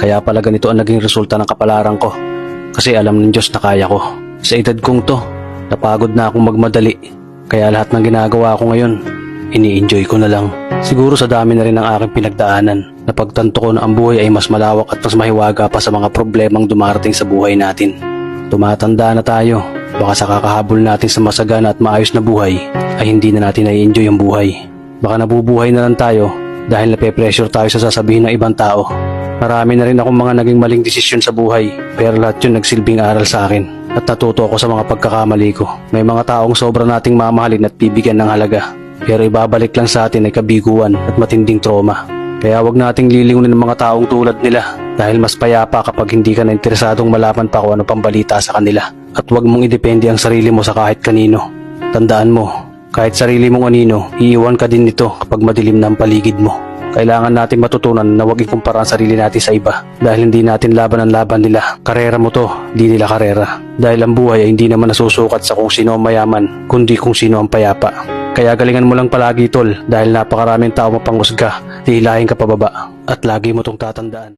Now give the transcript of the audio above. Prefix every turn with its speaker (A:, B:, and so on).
A: Kaya pala ganito ang naging resulta ng kapalaran ko. Kasi alam ng Diyos na kaya ko. Sa edad kong to, napagod na akong magmadali. Kaya lahat ng ginagawa ko ngayon, ini-enjoy ko na lang. Siguro sa dami na rin ng aking pinagdaanan, napagtanto ko na ang buhay ay mas malawak at mas mahiwaga pa sa mga problemang dumarating sa buhay natin. Tumatanda na tayo, baka sa kakahabol natin sa masagana at maayos na buhay, ay hindi na natin na-enjoy ang buhay. Baka nabubuhay na lang tayo dahil nape-pressure tayo sa sasabihin ng ibang tao. Marami na rin akong mga naging maling desisyon sa buhay, pero lahat yun nagsilbing aral sa akin at natuto ako sa mga pagkakamali ko. May mga taong sobra nating mamahalin at bibigyan ng halaga, pero ibabalik lang sa atin ay kabiguan at matinding trauma. Kaya wag nating lilingunin ng mga taong tulad nila dahil mas payapa kapag hindi ka na interesadong malaman pa kung ano pang balita sa kanila. At wag mong idepende ang sarili mo sa kahit kanino. Tandaan mo, kahit sarili mong anino, iiwan ka din nito kapag madilim na ang paligid mo. Kailangan natin matutunan na huwag ikumpara ang sarili natin sa iba dahil hindi natin laban ang laban nila. Karera mo to, di nila karera. Dahil ang buhay ay hindi naman nasusukat sa kung sino ang mayaman, kundi kung sino ang payapa. Kaya galingan mo lang palagi tol dahil napakaraming tao mapanghusga, hihilahin ka pababa at lagi mo tong tatandaan.